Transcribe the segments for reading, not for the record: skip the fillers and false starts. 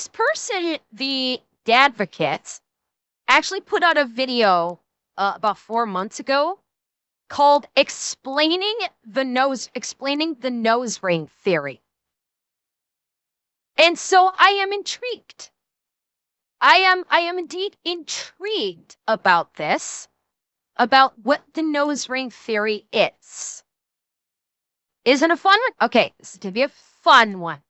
this person, the Dadvocate, actually put out a video about 4 months ago called explaining the nose ring theory. And so I am intrigued. I am indeed intrigued about this, about what the nose ring theory is. Isn't it a fun one? Okay, this is gonna be a fun one.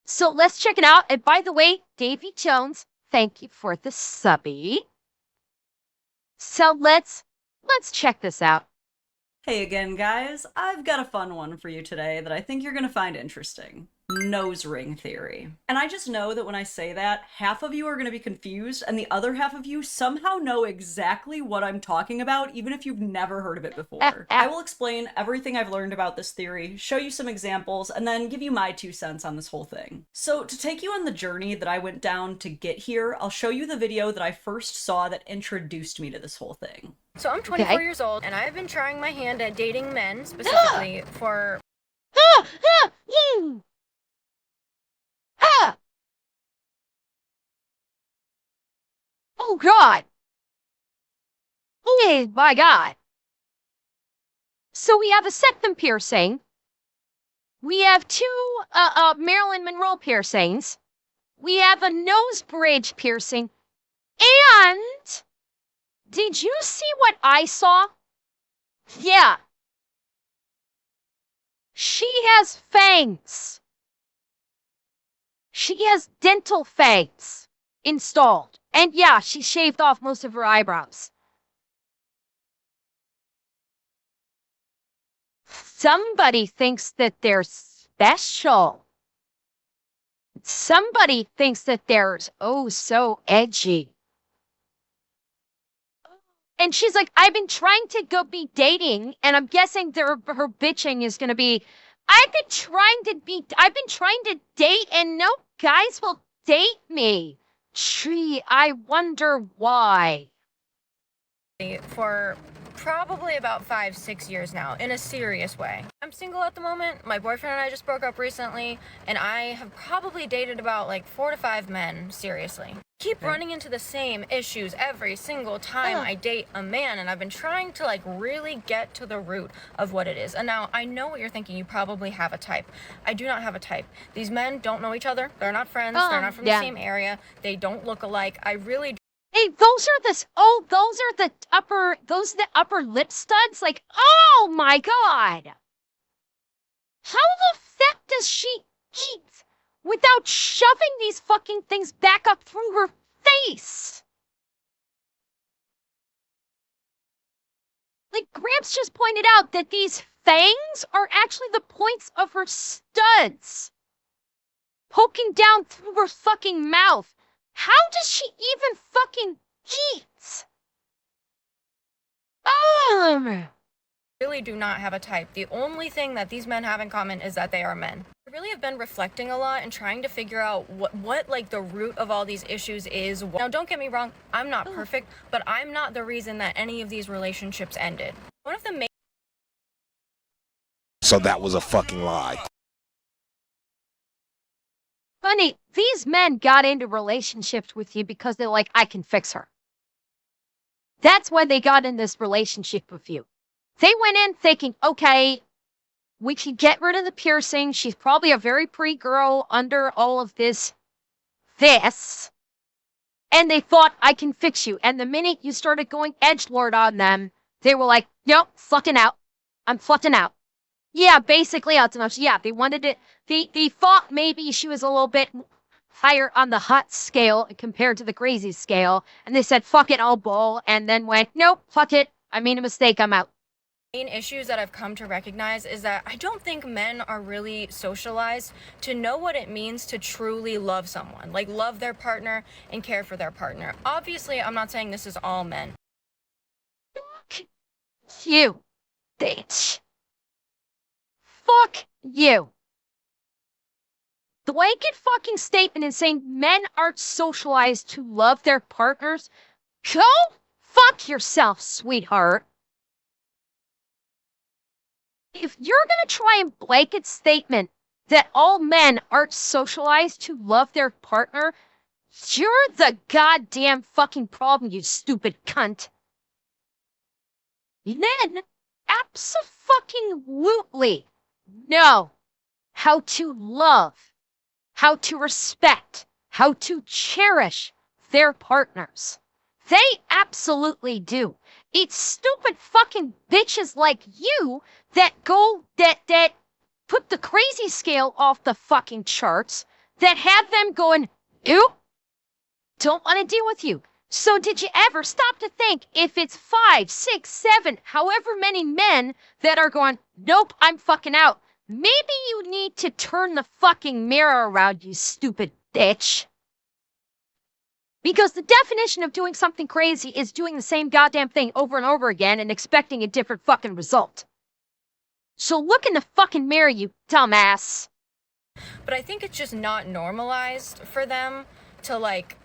So let's check it out. And by the way, Davy Jones, thank you for the subby. So let's check this out. Hey again, guys. I've got a fun one for you today that I think you're gonna find interesting. Nose ring theory. And I just know that when I say that, half of you are gonna be confused and the other half of you somehow know exactly what I'm talking about, even if you've never heard of it before. I will explain everything I've learned about this theory, show you some examples, and then give you my 2 cents on this whole thing. So to take you on the journey that I went down to get here, I'll show you the video that I first saw that introduced me to this whole thing. So I'm 24 years old, and I've been trying my hand at dating men, specifically for... Oh, God. Oh, my God. So we have a septum piercing. We have 2 Marilyn Monroe piercings. We have a nose bridge piercing. And did you see what I saw? Yeah. She has fangs. She has dental fangs installed. And yeah, she shaved off most of her eyebrows. Somebody thinks that they're special. Somebody thinks that they're, oh, so edgy. And she's like, I've been trying to go be dating, and I'm guessing her bitching is going to be, I've been trying to date, and no guys will date me. Tree, I wonder why. For probably about 5-6 years now, in a serious way. I'm single at the moment. My boyfriend and I just broke up recently, and I have probably dated about like 4 to 5 men, seriously. Keep running into the same issues every single time I date a man, and I've been trying to like really get to the root of what it is. And now I know what you're thinking. You probably have a type. I do not have a type. These men don't know each other. They're not friends. They're not from the same area. They don't look alike. I really Hey, those are the upper lip studs? Like, oh my God. How the fuck does she eat without shoving these fucking things back up through her face? Like, Gramps just pointed out that these fangs are actually the points of her studs poking down through her fucking mouth. How does she even fucking eat? really do not have a type. The only thing that these men have in common is that they are men. I really have been reflecting a lot and trying to figure out what like the root of all these issues is. Now, don't get me wrong, I'm not perfect, but I'm not the reason that any of these relationships ended. One of the main... So that was a fucking lie. Funny, these men got into relationships with you because they're like, I can fix her. That's why they got in this relationship with you. They went in thinking, okay, we can get rid of the piercing. She's probably a very pretty girl under all of this. And they thought, I can fix you. And the minute you started going edgelord on them, they were like, nope, fucking out. I'm fucking out. Yeah, basically, yeah, they wanted it. They thought maybe she was a little bit higher on the hot scale compared to the crazy scale. And they said, fuck it, I'll bowl. And then went, nope, fuck it. I made a mistake, I'm out. Main issues that I've come to recognize is that I don't think men are really socialized to know what it means to truly love someone. Like, love their partner and care for their partner. Obviously, I'm not saying this is all men. Fuck you, bitch. Fuck you. The blanket fucking statement is saying men aren't socialized to love their partners. Go fuck yourself, sweetheart. If you're gonna try and blanket statement that all men aren't socialized to love their partner, you're the goddamn fucking problem, you stupid cunt. Men abso-fucking-lutely know how to love, how to respect, how to cherish their partners. They absolutely do. It's stupid fucking bitches like you that put the crazy scale off the fucking charts, that have them going, ew, don't want to deal with you. So did you ever stop to think if it's 5, 6, 7, however many men that are going, nope, I'm fucking out. Maybe you need to turn the fucking mirror around, you stupid bitch. Because the definition of doing something crazy is doing the same goddamn thing over and over again and expecting a different fucking result. So look in the fucking mirror, you dumbass. But I think it's just not normalized for them to, like,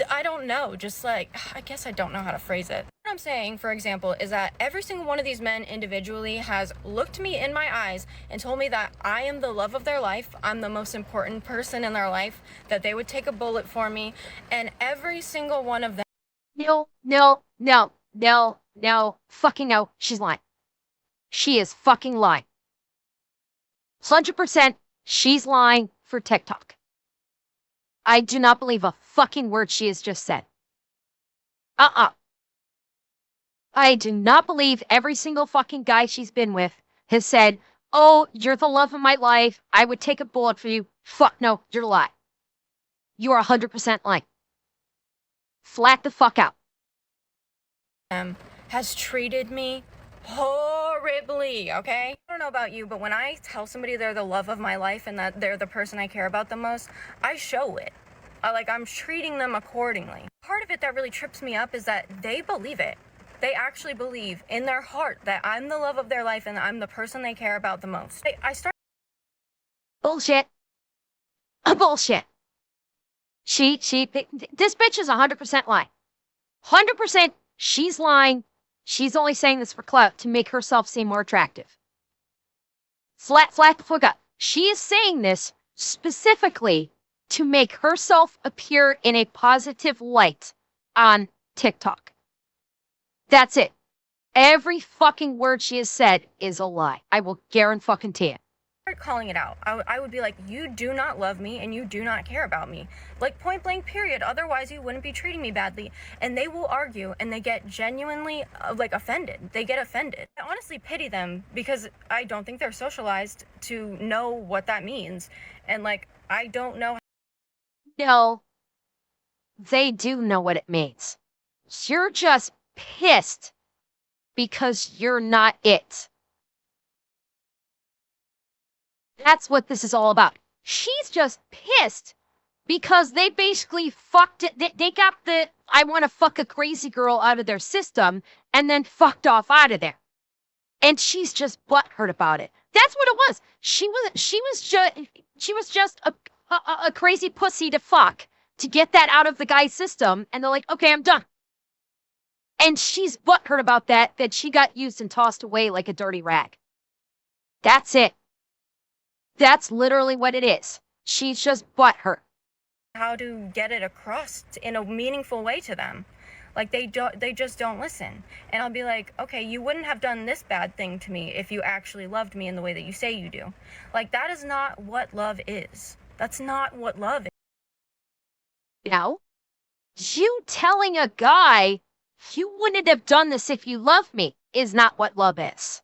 I don't know, just like, I guess I don't know how to phrase it. What I'm saying, for example, is that every single one of these men individually has looked me in my eyes and told me that I am the love of their life, I'm the most important person in their life, that they would take a bullet for me, and every single one of them. No, fucking no, she's lying. She is fucking lying. 100% she's lying for TikTok. I do not believe a fucking word she has just said. I do not believe every single fucking guy she's been with has said, oh, you're the love of my life, I would take a bullet for you. Fuck no, you're a lie. You are 100% lying. Flat the fuck out. Has treated me horribly, okay? I don't know about you, but when I tell somebody they're the love of my life and that they're the person I care about the most, I show it. I'm treating them accordingly. Part of it that really trips me up is that they believe it. They actually believe in their heart that I'm the love of their life and I'm the person they care about the most. Bullshit. Bullshit. This bitch is 100% lying. 100% she's lying. She's only saying this for clout to make herself seem more attractive. Flat the fuck up. She is saying this specifically to make herself appear in a positive light on TikTok. That's it. Every fucking word she has said is a lie. I will guarantee it. Calling it out. I would be like, you do not love me and you do not care about me. Like, point blank period. Otherwise you wouldn't be treating me badly. And they will argue and they get genuinely offended. They get offended. I honestly pity them because I don't think they're socialized to know what that means. And I don't know. No, they do know what it means. You're just pissed because you're not it. That's what this is all about. She's just pissed because they basically fucked it. They got the I want to fuck a crazy girl out of their system and then fucked off out of there. And she's just butthurt about it. That's what it was. She was just a crazy pussy to fuck to get that out of the guy's system. And they're like, okay, I'm done. And she's butthurt about that she got used and tossed away like a dirty rag. That's it. That's literally what it is. She's just butthurt. How to get it across in a meaningful way to them. They just don't listen. And I'll be like, okay, you wouldn't have done this bad thing to me if you actually loved me in the way that you say you do. That is not what love is. That's not what love is. Now, you telling a guy you wouldn't have done this if you loved me is not what love is.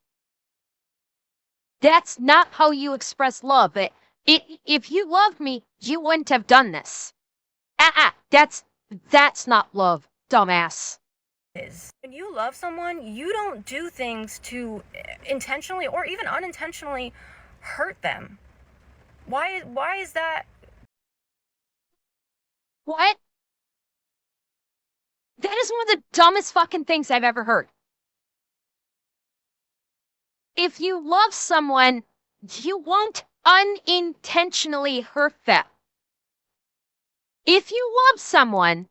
That's not how you express love. If you loved me, you wouldn't have done this. That's not love, dumbass. When you love someone, you don't do things to intentionally or even unintentionally hurt them. Why is that? What? That is one of the dumbest fucking things I've ever heard. If you love someone, you won't unintentionally hurt them. If you love someone,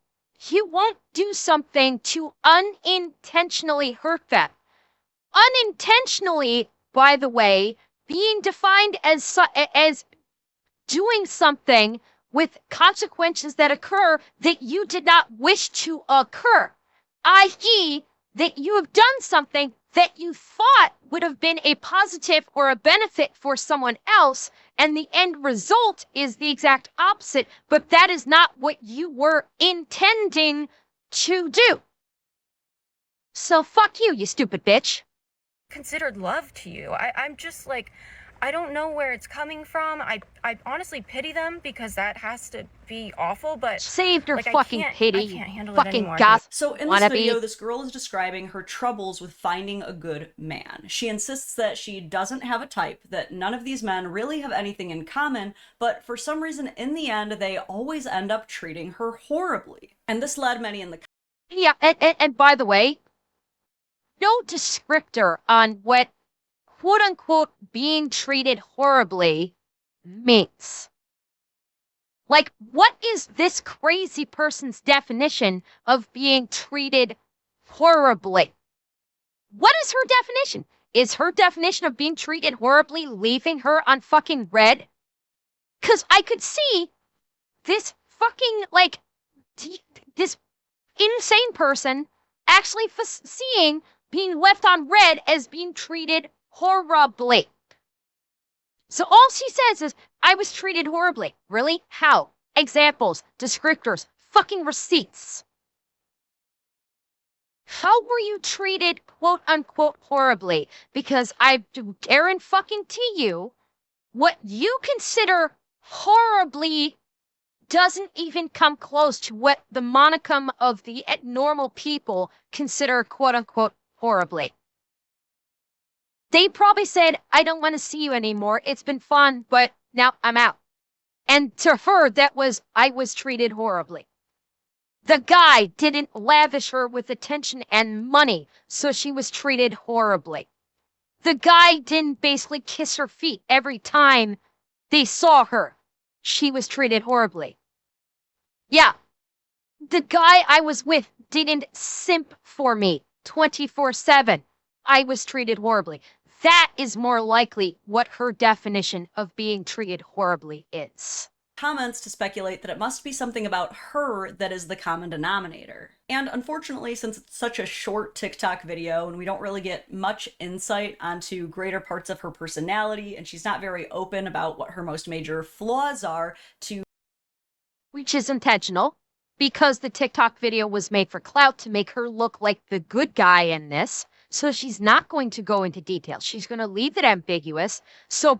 you won't do something to unintentionally hurt them. Unintentionally, by the way, being defined as doing something with consequences that occur that you did not wish to occur, i.e., that you have done something that you thought would have been a positive or a benefit for someone else, and the end result is the exact opposite, but that is not what you were intending to do. So fuck you, you stupid bitch. Considered love to you. I'm just like, I don't know where it's coming from. I honestly pity them because that has to be awful, but Saved her like, fucking pity. I can't handle it Fucking anymore. goth. So in this video, this girl is describing her troubles with finding a good man. She insists that she doesn't have a type, that none of these men really have anything in common, but for some reason, in the end, they always end up treating her horribly. And this led many in the... Yeah, and by the way, no descriptor on what quote-unquote being treated horribly means. Like, what is this crazy person's definition of being treated horribly? What is her definition? Is her definition of being treated horribly leaving her on fucking red? Because I could see this fucking, like, this insane person actually seeing being left on red as being treated horribly. So all she says is, I was treated horribly. Really? How? Examples, descriptors, fucking receipts. How were you treated, quote unquote, horribly? Because I guarantee fucking to you, what you consider horribly doesn't even come close to what the monicum of the normal people consider, quote unquote, horribly. They probably said, I don't want to see you anymore. It's been fun, but now I'm out. And to her, that was, I was treated horribly. The guy didn't lavish her with attention and money, so she was treated horribly. The guy didn't basically kiss her feet every time they saw her. She was treated horribly. Yeah, the guy I was with didn't simp for me 24/7. I was treated horribly. That is more likely what her definition of being treated horribly is. Comments to speculate that it must be something about her that is the common denominator. And unfortunately, since it's such a short TikTok video and we don't really get much insight onto greater parts of her personality, and she's not very open about what her most major flaws are, which is intentional, because the TikTok video was made for clout to make her look like the good guy in this. So she's not going to go into details. She's going to leave it ambiguous. So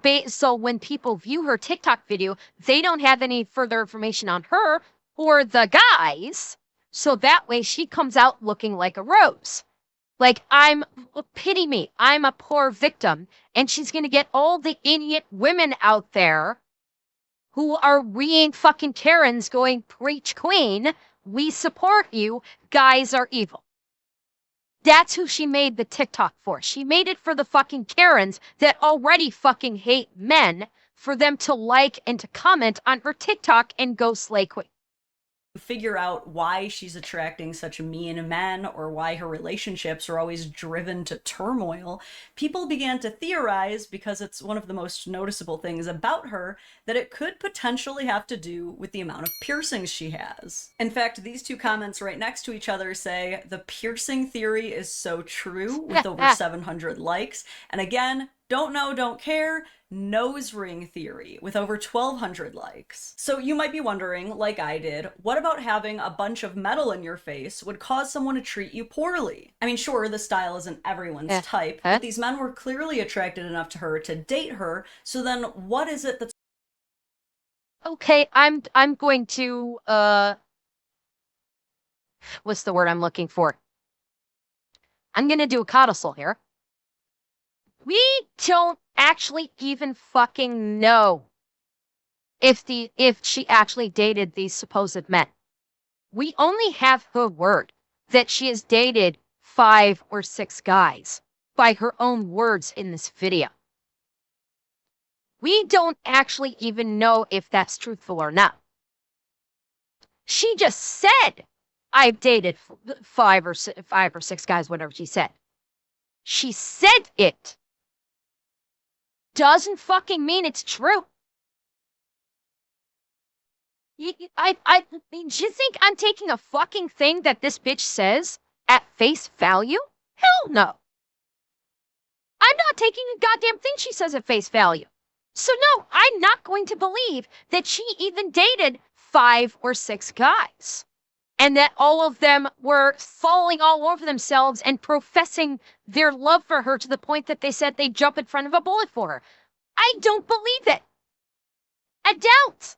when people view her TikTok video, they don't have any further information on her or the guys. So that way she comes out looking like a rose. Like, pity me, I'm a poor victim. And she's going to get all the idiot women out there who are reading fucking Karens going, preach queen, we support you, guys are evil. That's who she made the TikTok for. She made it for the fucking Karens that already fucking hate men, for them to like and to comment on her TikTok and go slay queen. Figure out why she's attracting such mean men or why her relationships are always driven to turmoil, people began to theorize, because it's one of the most noticeable things about her, that it could potentially have to do with the amount of piercings she has. In fact, these two comments right next to each other say, the piercing theory is so true, with over 700 likes. And again, don't know, don't care, nose ring theory, with over 1,200 likes. So you might be wondering, like I did, what about having a bunch of metal in your face would cause someone to treat you poorly? I mean, sure, the style isn't everyone's type, but these men were clearly attracted enough to her to date her, so then what is it that's... Okay, I'm going to, what's the word I'm looking for? I'm going to do a codicil here. We don't actually even fucking know if she actually dated these supposed men. We only have her word that she has dated 5 or 6 guys by her own words in this video. We don't actually even know if that's truthful or not. She just said, I've dated 5 or 6 guys, whatever she said. She said it. Doesn't fucking mean it's true. I mean, do you think I'm taking a fucking thing that this bitch says at face value? Hell no. I'm not taking a goddamn thing she says at face value. So no, I'm not going to believe that she even dated 5 or 6 guys. And that all of them were falling all over themselves and professing their love for her to the point that they said they'd jump in front of a bullet for her. I don't believe it. I don't.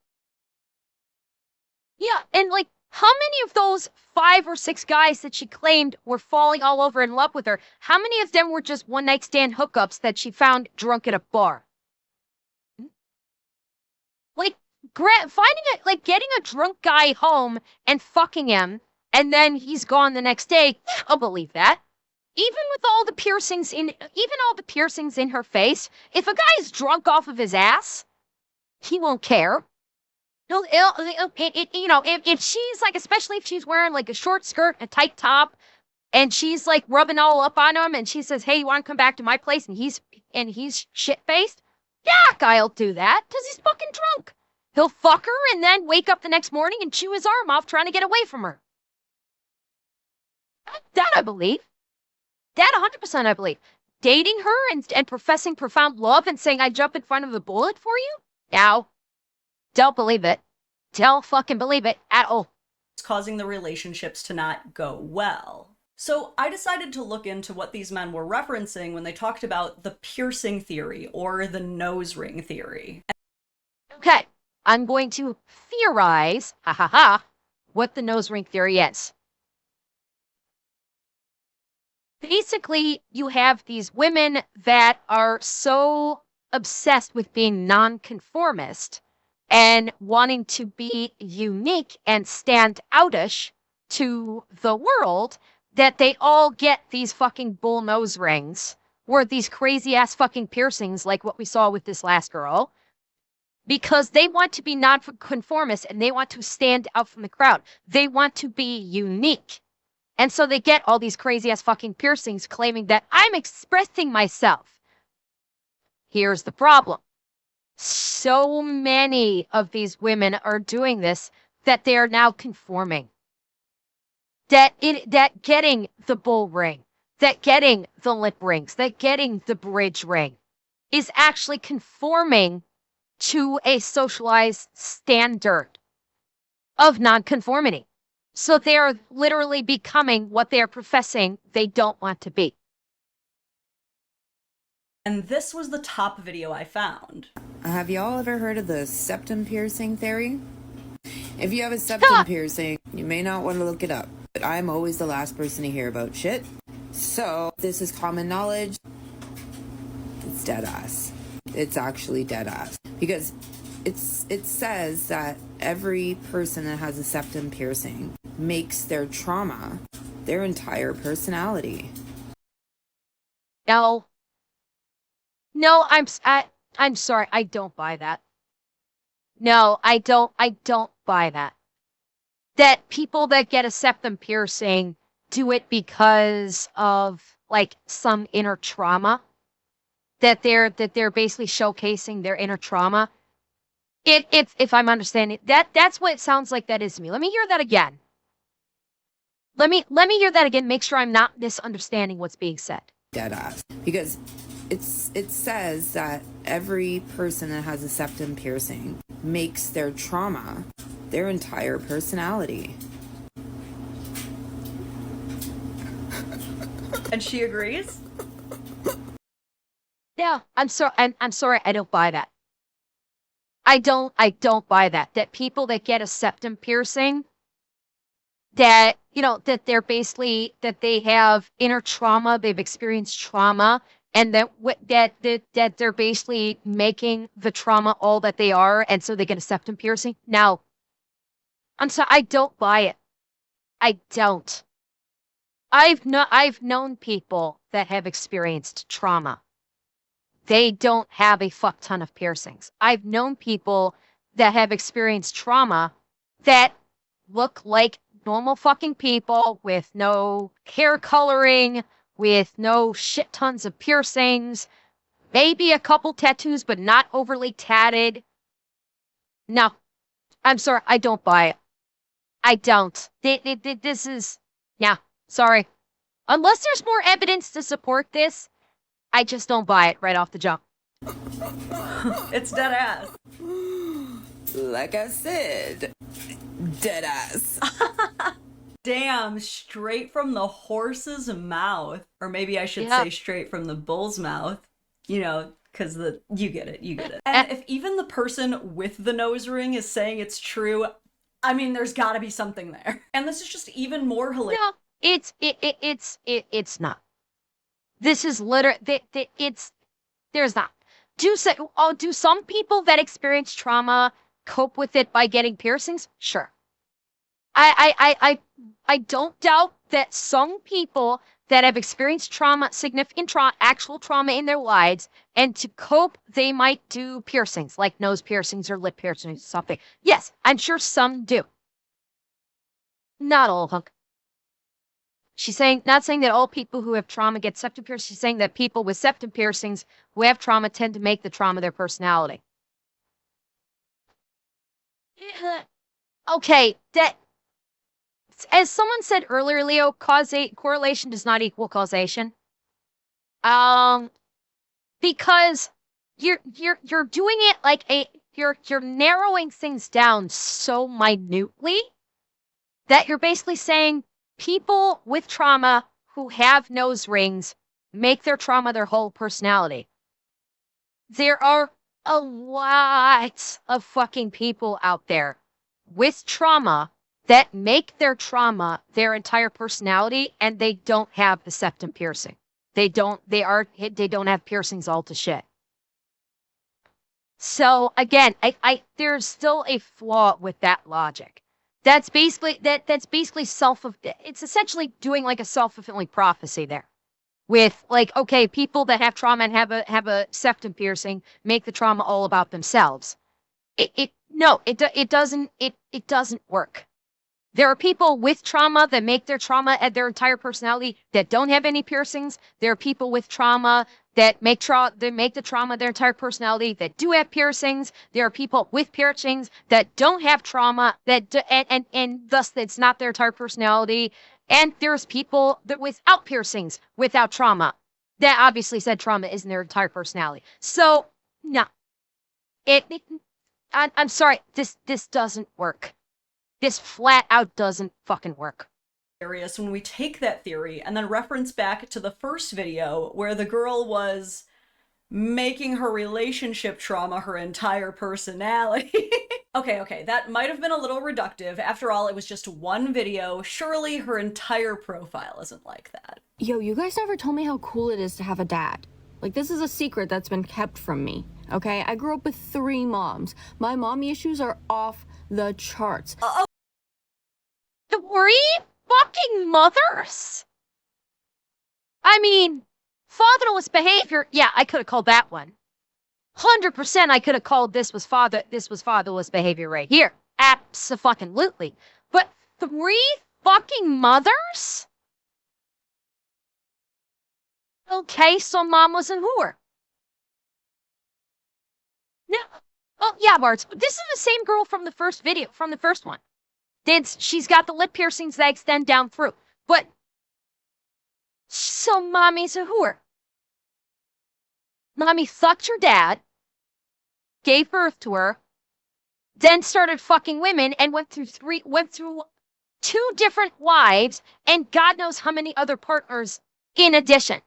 Yeah, and like, how many of those 5 or 6 guys that she claimed were falling all over in love with her, how many of them were just one-night stand hookups that she found drunk at a bar? Like, finding it, like, getting a drunk guy home and fucking him, and then he's gone the next day, I'll believe that. Even with all the piercings in her face, if a guy is drunk off of his ass, he won't care. No, you know, if she's like, especially if she's wearing like a short skirt, a tight top, and she's like rubbing all up on him, and she says, "Hey, you want to come back to my place?" and he's shit faced, yeah, guy'll do that because he's fucking drunk. He'll fuck her and then wake up the next morning and chew his arm off trying to get away from her. That I believe. That 100% I believe. Dating her and professing profound love and saying, "I'd jump in front of the bullet for you?" Now, don't believe it. Don't fucking believe it at all. It's causing the relationships to not go well. So I decided to look into what these men were referencing when they talked about the piercing theory or the nose ring theory. Okay, I'm going to theorize, what the nose ring theory is. Basically, you have these women that are so obsessed with being nonconformist and wanting to be unique and stand outish to the world that they all get these fucking bull nose rings or these crazy ass fucking piercings like what we saw with this last girl because they want to be nonconformist and they want to stand out from the crowd. They want to be unique. And so they get all these crazy ass fucking piercings claiming that I'm expressing myself. Here's the problem. So many of these women are doing this that they are now conforming. That getting the bull ring, that getting the lip rings, that getting the bridge ring is actually conforming to a socialized standard of nonconformity. So they are literally becoming what they are professing they don't want to be. And this was the top video I found. Have y'all ever heard of the septum piercing theory? If you have a septum piercing, you may not want to look it up, but I'm always the last person to hear about shit. So, this is common knowledge. It's dead ass. It's actually dead ass. Because it says that every person that has a septum piercing makes their trauma their entire personality. No, I'm sorry, I don't buy that. No, I don't buy that. That people that get a septum piercing do it because of like some inner trauma. That they're basically showcasing their inner trauma. If I'm understanding that's what it sounds like that is to me. Let me hear that again. Let me hear that again. Make sure I'm not misunderstanding what's being said. Dead ass. Because it says that every person that has a septum piercing makes their trauma their entire personality. And she agrees? Yeah, I'm sorry, I don't buy that. I don't buy that. That people that get a septum piercing, that, you know, that they're basically, that they have inner trauma, they've experienced trauma, and that they're basically making the trauma all that they are, and so they get a septum piercing. No. I'm sorry, I don't buy it. I don't. I've known people that have experienced trauma. They don't have a fuck ton of piercings. I've known people that have experienced trauma that look like normal fucking people with no hair coloring, with no shit tons of piercings, maybe a couple tattoos, but not overly tatted. No, I'm sorry, I don't buy it. I don't. This is, yeah, sorry. Unless there's more evidence to support this, I just don't buy it right off the jump. It's dead ass. Like I said, dead ass. Damn, straight from the horse's mouth. Or maybe I should say straight from the bull's mouth. You know, because you get it. And if even the person with the nose ring is saying it's true, I mean, there's gotta be something there. And this is just even more hilarious. No, it's not. This is literally, there's not. Do some people that experience trauma cope with it by getting piercings? Sure. I don't doubt that some people that have experienced trauma, significant trauma, actual trauma in their lives, and to cope, they might do piercings, like nose piercings or lip piercings or something. Yes, I'm sure some do. Not all, hunk. She's not saying that all people who have trauma get septum piercings. She's saying that people with septum piercings who have trauma tend to make the trauma their personality. Okay, that, as someone said earlier, Leo, correlation does not equal causation. Because you're doing it like you're narrowing things down so minutely that you're basically saying people with trauma who have nose rings make their trauma their whole personality. There are a lot of fucking people out there with trauma that make their trauma their entire personality, and they don't have the septum piercing. They don't have piercings all to shit. So again, there's still a flaw with that logic. That's basically it's essentially doing like a self-fulfilling prophecy there. With like, okay, people that have trauma and have a septum piercing make the trauma all about themselves. It doesn't work. There are people with trauma that make their trauma their entire personality that don't have any piercings. There are people with trauma that make the trauma their entire personality that do have piercings. There are people with piercings that don't have trauma and thus it's not their entire personality. And there's people that without piercings, without trauma, that obviously said trauma isn't their entire personality. So no, I'm sorry, this doesn't work. This flat out doesn't fucking work. When we take that theory and then reference back to the first video where the girl was making her relationship trauma her entire personality. Okay, that might have been a little reductive. After all, it was just one video. Surely her entire profile isn't like that. Yo, you guys never told me how cool it is to have a dad. Like, this is a secret that's been kept from me, okay? I grew up with 3 moms. My mommy issues are off the charts. 3 fucking mothers? I mean, fatherless behavior. Yeah, I could have called that one. 100% I could have called this was fatherless behavior right here. Abso-fucking-lutely. But 3 fucking mothers? Okay, so mom was a whore. No. Oh, yeah, Barts. This is the same girl from the first video, from the first one. She's got the lip piercings that extend down through. But, so mommy's a whore. Mommy fucked your dad, gave birth to her, then started fucking women and went through 2 different wives and God knows how many other partners in addition.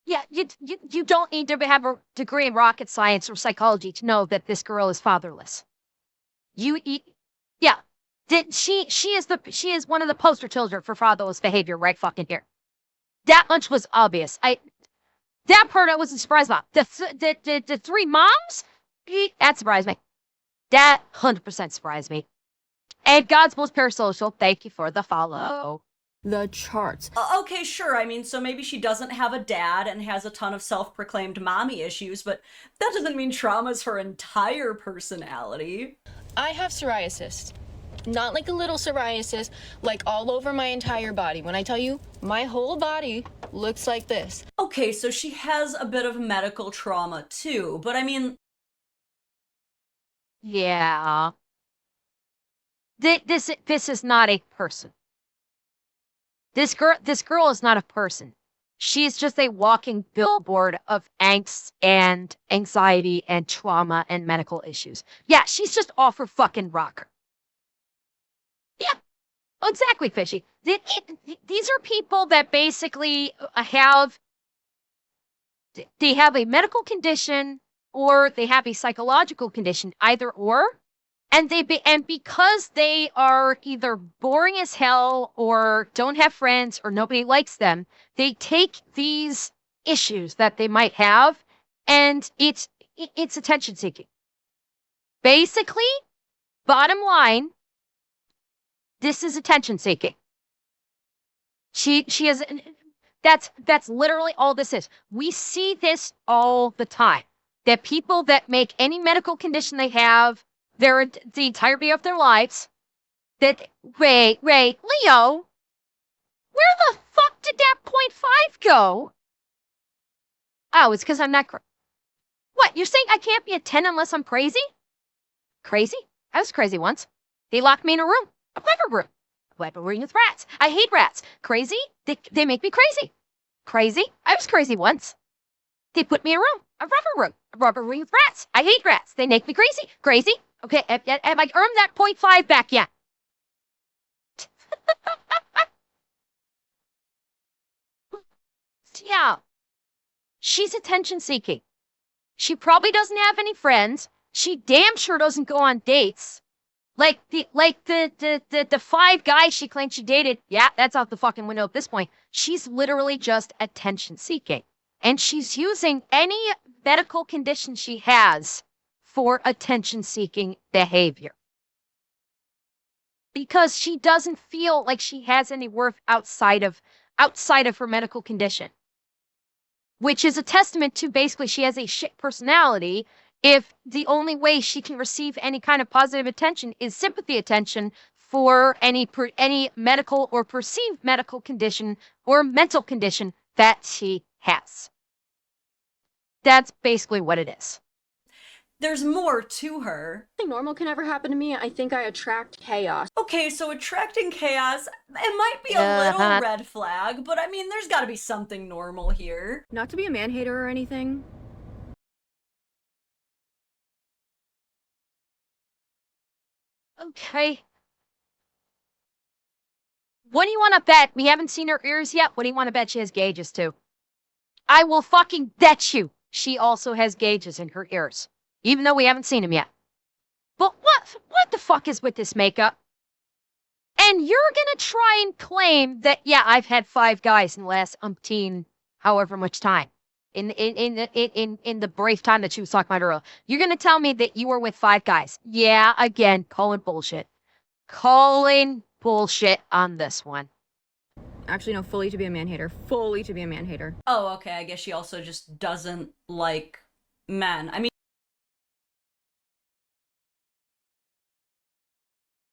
Yeah, you don't need to have a degree in rocket science or psychology to know that this girl is fatherless. Yeah. She is one of the poster children for fatherless behavior right fucking here. That much was obvious. That part I wasn't surprised about. The 3 moms? That surprised me. That 100% surprised me. And God's most parasocial, thank you for the follow. The charts. Okay, sure. I mean, so maybe she doesn't have a dad and has a ton of self-proclaimed mommy issues, but that doesn't mean trauma's her entire personality. I have psoriasis. Not like a little psoriasis, like all over my entire body. When I tell you, my whole body looks like this. Okay, so she has a bit of medical trauma too, but I mean, Yeah. This is not a person. This girl is not a person. She's just a walking billboard of angst and anxiety and trauma and medical issues. Yeah, she's just off her fucking rocker. Yeah, exactly, Fishy. These are people that basically they have a medical condition or they have a psychological condition, either or. And because they are either boring as hell or don't have friends or nobody likes them, they take these issues that they might have and it's attention seeking. Basically, bottom line, this is attention seeking. She is that's literally all this is. We see this all the time. That people that make any medical condition they have the entirety of their lives. Wait, Leo, where the fuck did that 0.5 go? Oh, it's because I'm not. What? You're saying I can't be a 10 unless I'm crazy? Crazy? I was crazy once. They locked me in a room, a rubber room. Weapon with rats. I hate rats. Crazy? They make me crazy. Crazy? I was crazy once. They put me in a room, a rubber room with rats. I hate rats. They make me crazy. Crazy? Okay, have I earned that 0.5 back yet? Yeah. She's attention seeking. She probably doesn't have any friends. She damn sure doesn't go on dates. Like the 5 guys she claimed she dated. Yeah, that's out the fucking window at this point. She's literally just attention seeking. And she's using any medical condition she has for attention-seeking behavior. Because she doesn't feel like she has any worth outside of her medical condition. Which is a testament to basically she has a shit personality if the only way she can receive any kind of positive attention is sympathy attention for any medical or perceived medical condition or mental condition that she has. That's basically what it is. There's more to her. Nothing normal can ever happen to me. I think I attract chaos. Okay, so attracting chaos, it might be a little red flag, but I mean, there's gotta be something normal here. Not to be a man-hater or anything. Okay. What do you want to bet? We haven't seen her ears yet. What do you want to bet she has gauges too? I will fucking bet you she also has gauges in her ears. Even though we haven't seen him yet. But what the fuck is with this makeup? And you're gonna try and claim that, yeah, I've had 5 guys in the last however much time. In the brief time that she was talking about earlier. You're gonna tell me that you were with 5 guys. Yeah, again, calling bullshit. Calling bullshit on this one. Actually, no, fully to be a man-hater. Fully to be a man-hater. Oh, okay, I guess she also just doesn't like men. I mean,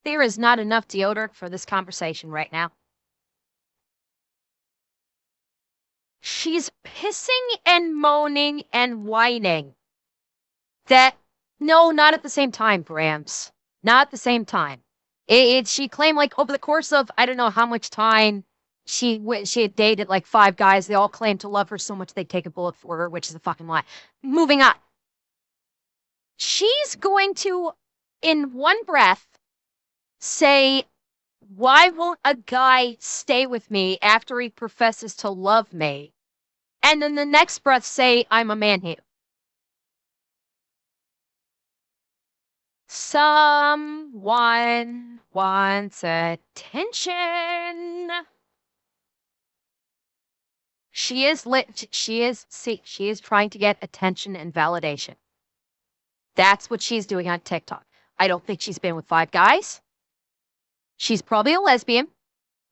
there is not enough deodorant for this conversation right now. She's pissing and moaning and whining. No, not at the same time, Brams. Not at the same time. She claimed like over the course of, I don't know how much time, she had dated like 5 guys. They all claimed to love her so much they'd take a bullet for her, which is a fucking lie. Moving on. She's going to, in one breath, say, why won't a guy stay with me after he professes to love me? And then the next breath say, I'm a man-hater. Someone wants attention. She is trying to get attention and validation. That's what she's doing on TikTok. I don't think she's been with 5 guys. She's probably a lesbian.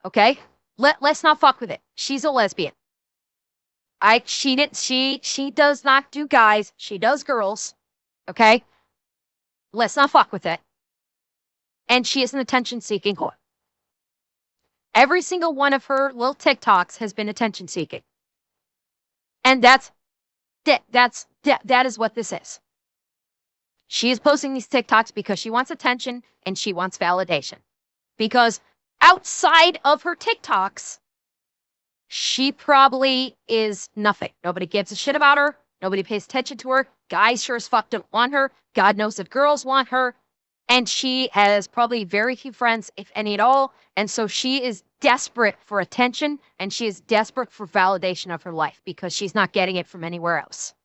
Okay? Let's not fuck with it. She's a lesbian. She does not do guys. She does girls. Okay? Let's not fuck with it. And she is an attention-seeking whore. Every single one of her little TikToks has been attention-seeking. And that is what this is. She is posting these TikToks because she wants attention and she wants validation. Because outside of her TikToks, she probably is nothing. Nobody gives a shit about her. Nobody pays attention to her. Guys sure as fuck don't want her. God knows if girls want her. And she has probably very few friends, if any at all. And so she is desperate for attention and she is desperate for validation of her life because she's not getting it from anywhere else.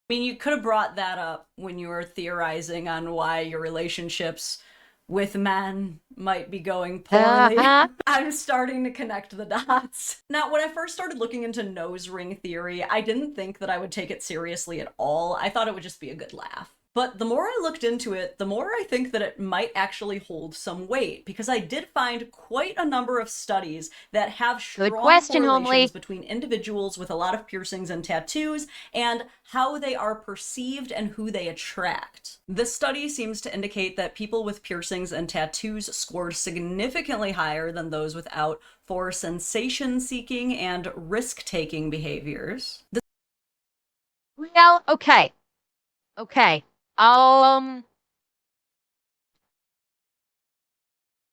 I mean, you could have brought that up when you were theorizing on why your relationships with men might be going poorly. I'm starting to connect the dots. Now, when I first started looking into nose ring theory, I didn't think that I would take it seriously at all. I thought it would just be a good laugh. But the more I looked into it, the more I think that it might actually hold some weight, because I did find quite a number of studies that have strong correlations between individuals with a lot of piercings and tattoos and how they are perceived and who they attract. This study seems to indicate that people with piercings and tattoos scored significantly higher than those without for sensation-seeking and risk-taking behaviors. Well, okay.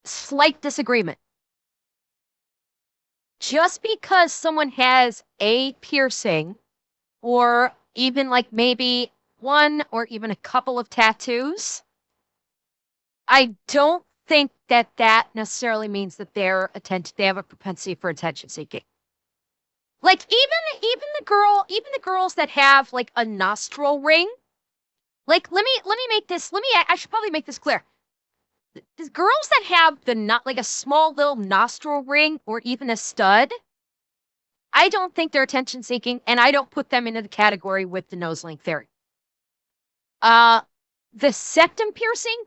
Slight disagreement. Just because someone has a piercing, or even like maybe one or even a couple of tattoos, I don't think that necessarily means that they have a propensity for attention seeking. Like even the girls that have like a nostril ring. Like, I should probably make this clear. The girls that have like a small little nostril ring or even a stud, I don't think they're attention seeking, and I don't put them into the category with the nose ring theory. The septum piercing,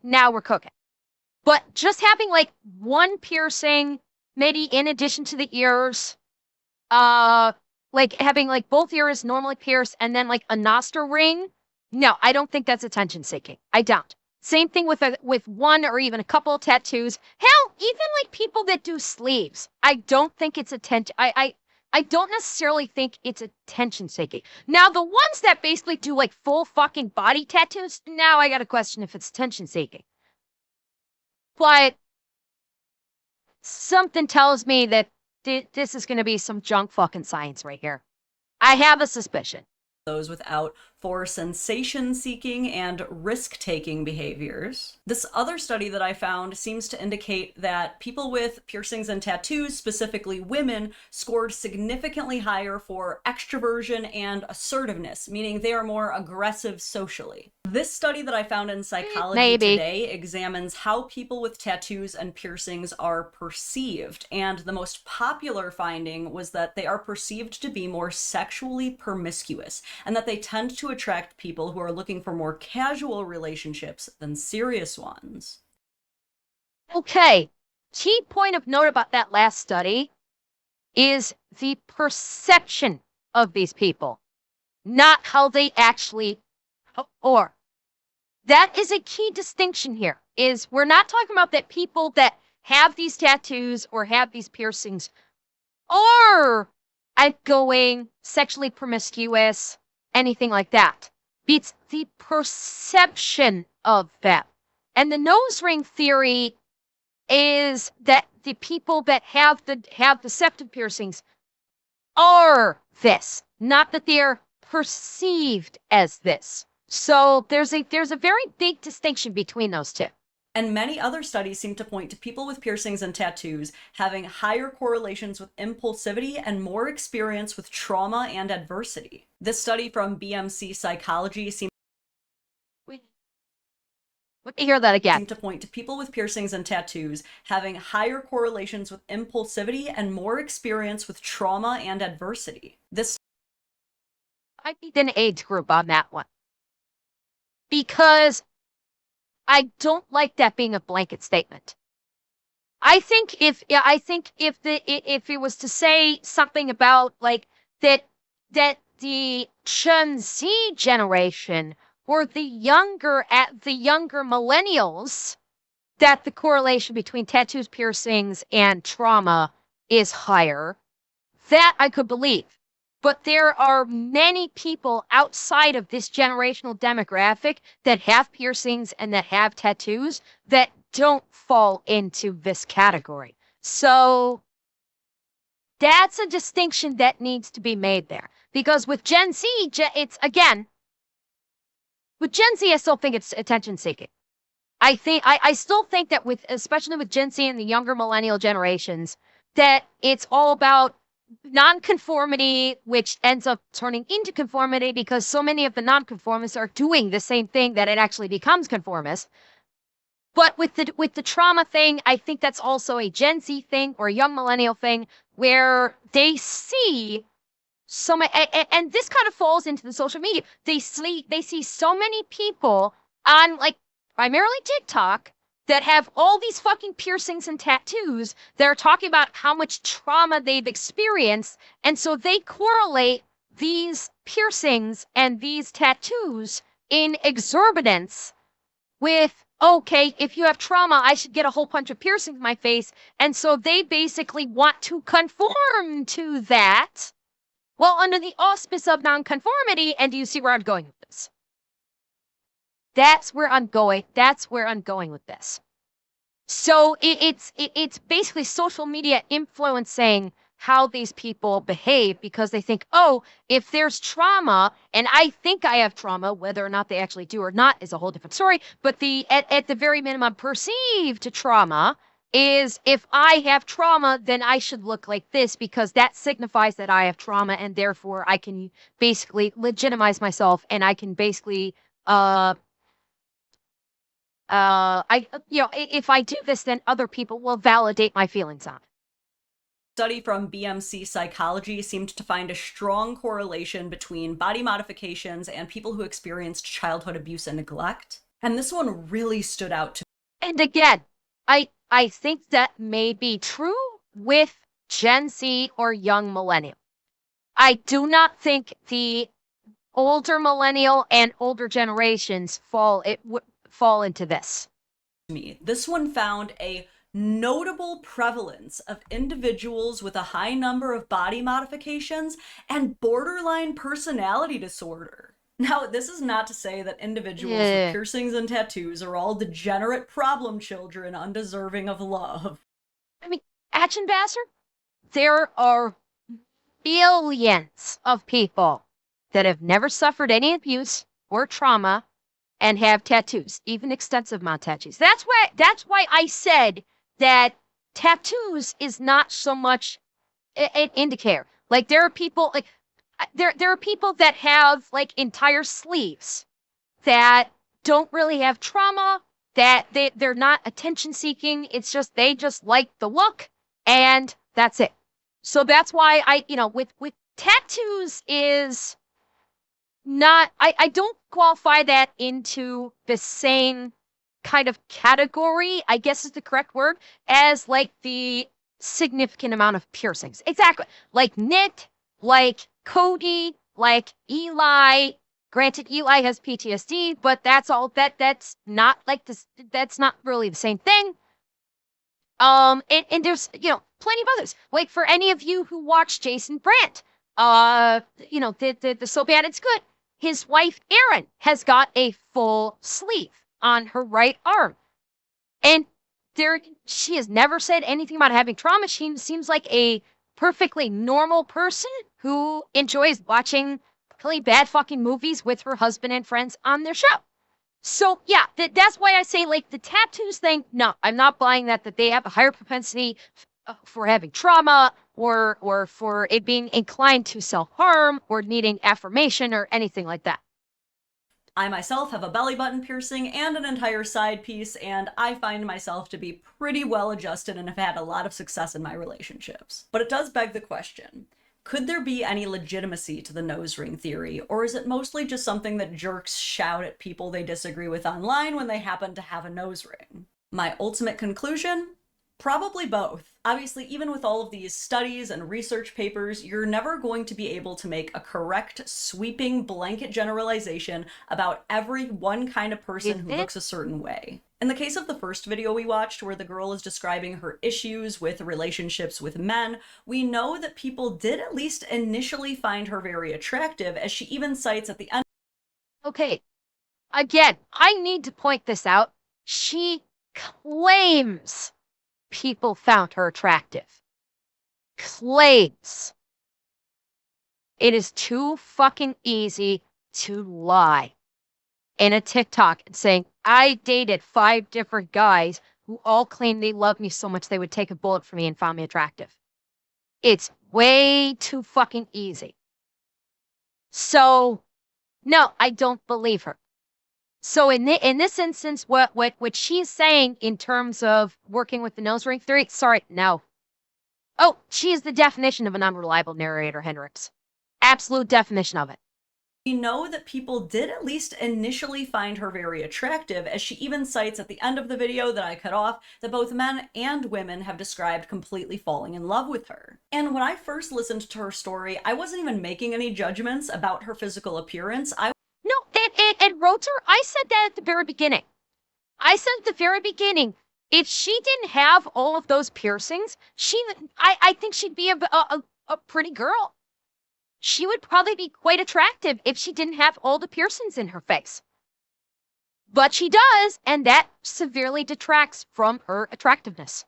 now we're cooking. But just having like one piercing, maybe in addition to the ears, like having like both ears normally pierced and then like a nostril ring. No, I don't think that's attention seeking. I don't. Same thing with one or even a couple of tattoos. Hell, even like people that do sleeves. I don't think it's attention. I don't necessarily think it's attention seeking. Now, the ones that basically do like full fucking body tattoos, now I got to question if it's attention seeking. But something tells me that this is going to be some junk fucking science right here. I have a suspicion. Those without for sensation-seeking and risk-taking behaviors. This other study that I found seems to indicate that people with piercings and tattoos, specifically women, scored significantly higher for extroversion and assertiveness, meaning they are more aggressive socially. This study that I found in Psychology Today examines how people with tattoos and piercings are perceived, and the most popular finding was that they are perceived to be more sexually promiscuous, and that they tend to attract people who are looking for more casual relationships than serious ones. Okay, key point of note about that last study is the perception of these people, not how they actually are. That is a key distinction here, is we're not talking about that people that have these tattoos or have these piercings are outgoing, sexually promiscuous, anything like that. It's the perception of them. And the nose ring theory is that the people that have the septum piercings are this, not that they're perceived as this. So there's a very big distinction between those two. And many other studies seem to point to people with piercings and tattoos having higher correlations with impulsivity and more experience with trauma and adversity. This study from BMC Psychology seems Let me hear that again. To point to people with piercings and tattoos having higher correlations with impulsivity and more experience with trauma and adversity. This I need an age group on that one. Because I don't like that being a blanket statement. I think if it was to say something about like that the Gen Z generation or the younger millennials, that the correlation between tattoos, piercings, and trauma is higher, that I could believe. But there are many people outside of this generational demographic that have piercings and that have tattoos that don't fall into this category. So that's a distinction that needs to be made there. Because with Gen Z, it's again, with Gen Z, I still think it's attention seeking. I still think that especially with Gen Z and the younger millennial generations, that it's all about nonconformity, which ends up turning into conformity because so many of the nonconformists are doing the same thing that it actually becomes conformist. But with the trauma thing, I think that's also a Gen Z thing or a young millennial thing where they see so many, and this kind of falls into the social media. They see so many people on like primarily TikTok that have all these fucking piercings and tattoos that are talking about how much trauma they've experienced. And so they correlate these piercings and these tattoos in exorbitance with, okay, if you have trauma, I should get a whole bunch of piercings in my face. And so they basically want to conform to that. Well, under the auspice of nonconformity, and do you see where I'm going with this? That's where I'm going. That's where I'm going with this. So it's basically social media influencing how these people behave because they think, oh, if there's trauma, and I think I have trauma, whether or not they actually do or not is a whole different story. But at the very minimum, perceived trauma is if I have trauma, then I should look like this because that signifies that I have trauma, and therefore I can basically legitimize myself, and I can basically if I do this, then other people will validate my feelings on it. Study from BMC Psychology seemed to find a strong correlation between body modifications and people who experienced childhood abuse and neglect. And this one really stood out to me. And again, I think that may be true with Gen Z or young millennial. I do not think the older millennial and older generations fall into this. This one found a notable prevalence of individuals with a high number of body modifications and borderline personality disorder. Now, this is not to say that individuals with piercings and tattoos are all degenerate problem children undeserving of love. I mean, Action Bastard, there are billions of people that have never suffered any abuse or trauma and have tattoos, even extensive amount of tattoos. That's why I said that tattoos is not so much an indicator. Like there are people there are people that have like entire sleeves that don't really have trauma, that they're not attention seeking. It's just they just like the look and that's it. So that's why with tattoos is not, I don't qualify that into the same kind of category, I guess is the correct word, as like the significant amount of piercings. Exactly. Like Nick, like Cody, like Eli. Granted, Eli has PTSD, but that's not like this, that's not really the same thing. And there's, plenty of others. Like for any of you who watch Jason Brandt, the So Bad It's Good, his wife, Erin, has got a full sleeve on her right arm. And she has never said anything about having trauma. She seems like a perfectly normal person who enjoys watching really bad fucking movies with her husband and friends on their show. So, yeah, that's why I say, like, the tattoos thing, no, I'm not buying that they have a higher propensity for having trauma or for it being inclined to self-harm or needing affirmation or anything like that. I myself have a belly button piercing and an entire side piece, and I find myself to be pretty well adjusted and have had a lot of success in my relationships. But it does beg the question, could there be any legitimacy to the nose ring theory, or is it mostly just something that jerks shout at people they disagree with online when they happen to have a nose ring? My ultimate conclusion? Probably both. Obviously, even with all of these studies and research papers, you're never going to be able to make a correct, sweeping blanket generalization about every one kind of person who looks a certain way. In the case of the first video we watched, where the girl is describing her issues with relationships with men, we know that people did at least initially find her very attractive, as she even cites at the end. Okay, again, I need to point this out. She claims people found her attractive. Claims. It is too fucking easy to lie in a TikTok and saying, I dated 5 different guys who all claimed they loved me so much they would take a bullet for me and found me attractive. It's way too fucking easy. So, no, I don't believe her. So in this instance, what she's saying in terms of working with the nose ring theory, sorry, no. Oh, she is the definition of an unreliable narrator, Hendrix. Absolute definition of it. We know that people did at least initially find her very attractive, as she even cites at the end of the video that I cut off that both men and women have described completely falling in love with her. And when I first listened to her story, I wasn't even making any judgments about her physical appearance. No, and Rotor, I said that at the very beginning. I said at the very beginning, if she didn't have all of those piercings, I think she'd be a pretty girl. She would probably be quite attractive if she didn't have all the piercings in her face. But she does, and that severely detracts from her attractiveness.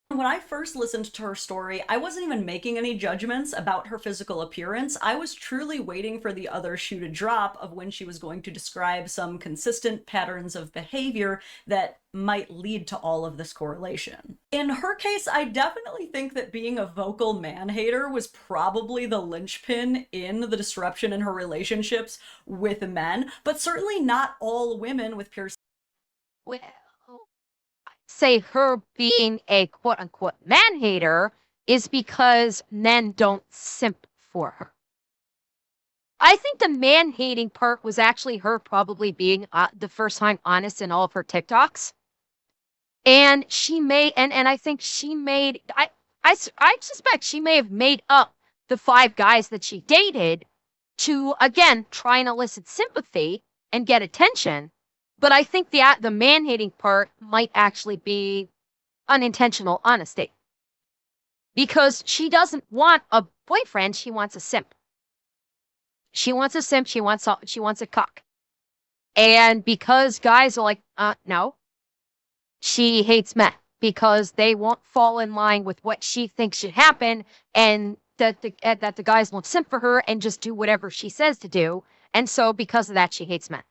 When I first listened to her story, I wasn't even making any judgments about her physical appearance. I was truly waiting for the other shoe to drop of when she was going to describe some consistent patterns of behavior that might lead to all of this correlation. In her case, I definitely think that being a vocal man-hater was probably the linchpin in the disruption in her relationships with men, but certainly not all women with piercing. Well, say her being a quote-unquote man-hater is because men don't simp for her. I think the man-hating part was actually her probably being the first time honest in all of her TikToks. And she may, and I think she made, I suspect she may have made up the 5 guys that she dated to, again, try and elicit sympathy and get attention. But I think the man-hating part might actually be unintentional honesty. Because she doesn't want a boyfriend, she wants a simp. She wants a simp, she wants a cock. And because guys are like, no, she hates men because they won't fall in line with what she thinks should happen, and that the guys won't simp for her and just do whatever she says to do. And so because of that, she hates men.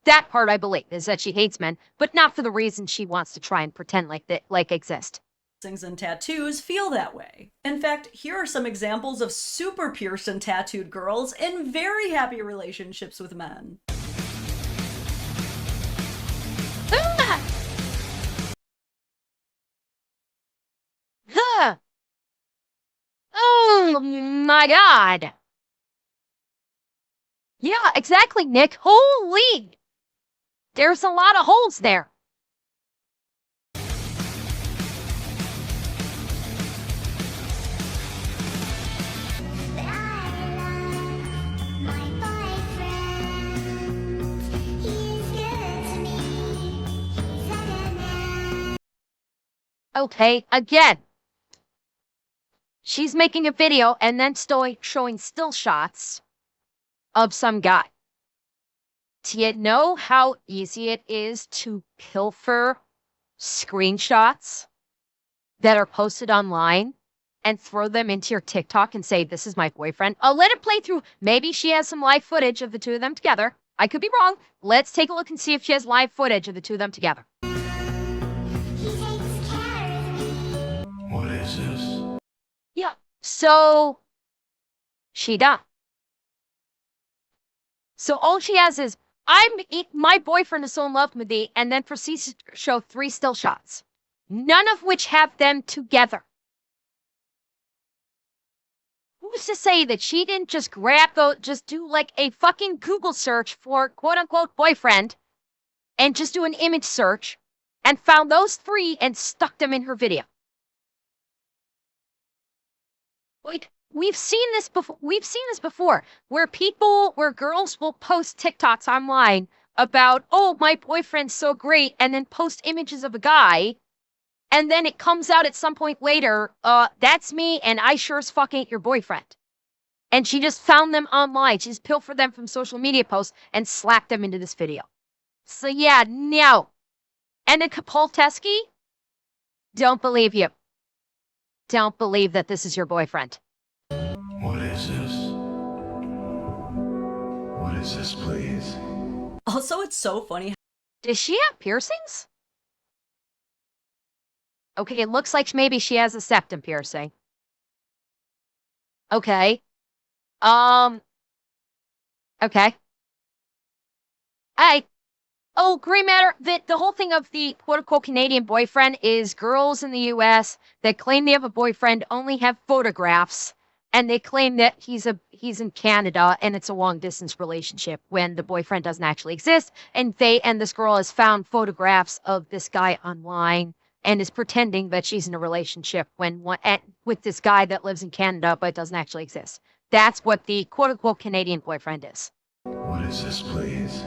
That part, I believe, is that she hates men, but not for the reason she wants to try and pretend like exist. And tattoos feel that way. In fact, here are some examples of super pierced and tattooed girls in very happy relationships with men. Oh my God. Yeah, exactly, Nick. Holy. There's a lot of holes there. Okay, again. She's making a video and then still showing still shots of some guy. Do you know how easy it is to pilfer screenshots that are posted online and throw them into your TikTok and say, this is my boyfriend? I'll let it play through. Maybe she has some live footage of the 2 of them together. I could be wrong. Let's take a look and see if she has live footage of the 2 of them together. What is this? Yeah. So she does. So all she has is, my boyfriend is so in love with me, and then proceeds to show 3 still shots, none of which have them together. Who's to say that she didn't just just do like a fucking Google search for quote unquote boyfriend and just do an image search and found those 3 and stuck them in her video? Like, we've seen this before. We've seen this before, where girls will post TikToks online about, oh, my boyfriend's so great, and then post images of a guy, and then it comes out at some point later, that's me, and I sure as fuck ain't your boyfriend. And she just found them online. She just pilfered them from social media posts and slapped them into this video. So yeah, no. And then Kapolteski, don't believe you. Don't believe that this is your boyfriend. What is this? What is this, please? Also, it's so funny. Does she have piercings? Okay, it looks like maybe she has a septum piercing. Okay. Okay. Oh, Green Matter, the whole thing of the quote-unquote Canadian boyfriend is girls in the U.S. that claim they have a boyfriend only have photographs, and they claim that he's in Canada and it's a long-distance relationship when the boyfriend doesn't actually exist, and this girl has found photographs of this guy online and is pretending that she's in a relationship with this guy that lives in Canada but doesn't actually exist. That's what the quote-unquote Canadian boyfriend is. What is this, please?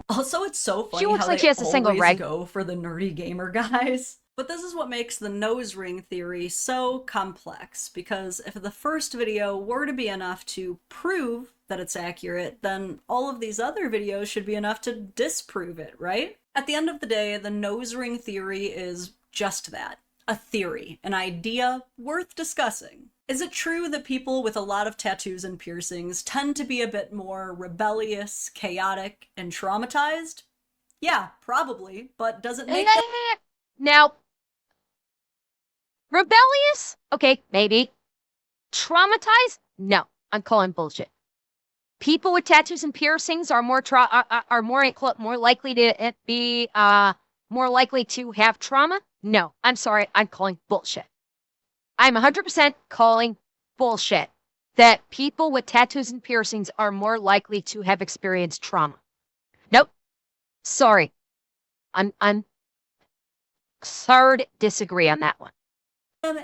Also, it's so funny She looks how like they she has a single always reg. go for the nerdy gamer guys. But this is what makes the nose ring theory so complex, because if the first video were to be enough to prove that it's accurate, then all of these other videos should be enough to disprove it, right? At the end of the day, the nose ring theory is just that. A theory, an idea worth discussing. Is it true that people with a lot of tattoos and piercings tend to be a bit more rebellious, chaotic, and traumatized? Yeah, probably, but does it make them... Now, rebellious? Okay, maybe. Traumatized? No, I'm calling bullshit. People with tattoos and piercings are more likely to be more likely to have trauma? No, I'm sorry, I'm calling bullshit. I'm 100% calling bullshit that people with tattoos and piercings are more likely to have experienced trauma. Nope. Sorry. I'm sorry to disagree on that one.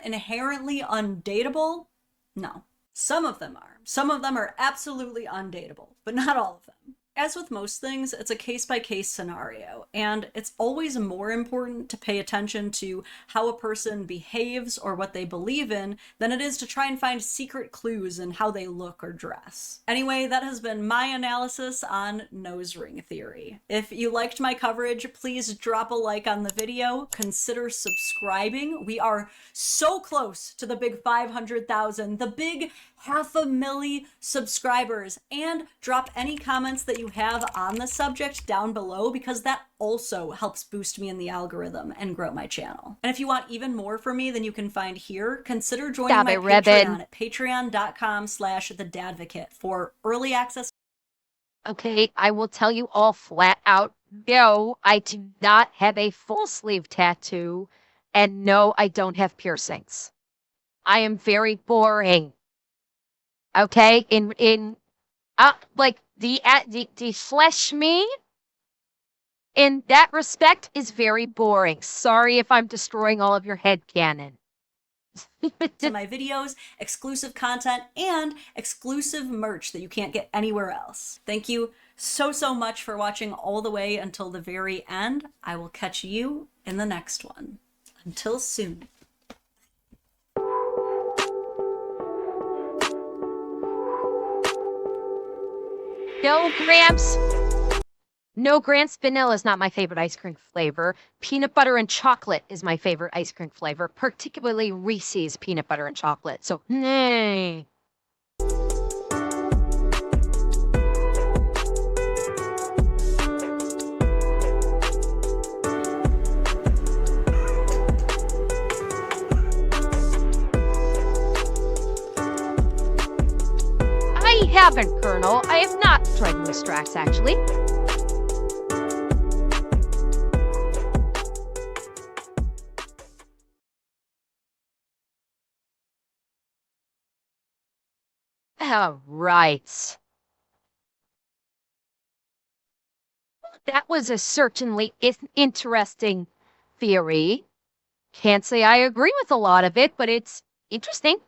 Inherently undateable? No. Some of them are. Some of them are absolutely undateable, but not all of them. As with most things, it's a case-by-case scenario, and it's always more important to pay attention to how a person behaves or what they believe in than it is to try and find secret clues in how they look or dress. Anyway, that has been my analysis on nose ring theory. If you liked my coverage, please drop a like on the video, consider subscribing. We are so close to the big 500,000, the big 500,000 subscribers, and drop any comments that you have on the subject down below, because that also helps boost me in the algorithm and grow my channel. And if you want even more from me than you can find here, consider joining my Patreon at patreon.com/thedadvocate for early access. Okay, I will tell you all flat out, no, I do not have a full sleeve tattoo, and no, I don't have piercings. I am very boring. Okay, like the flesh me in that respect is very boring. Sorry if I'm destroying all of your headcanon. To my videos, exclusive content, and exclusive merch that you can't get anywhere else. Thank you so much for watching all the way until the very end. I will catch you in the next one. Until soon. No, Gramps. No, Gramps vanilla is not my favorite ice cream flavor. Peanut butter and chocolate is my favorite ice cream flavor, particularly Reese's peanut butter and chocolate. So, nay. I haven't, Colonel. I have not tried Moostrax, actually. Oh, right. That was a certainly interesting theory. Can't say I agree with a lot of it, but it's interesting.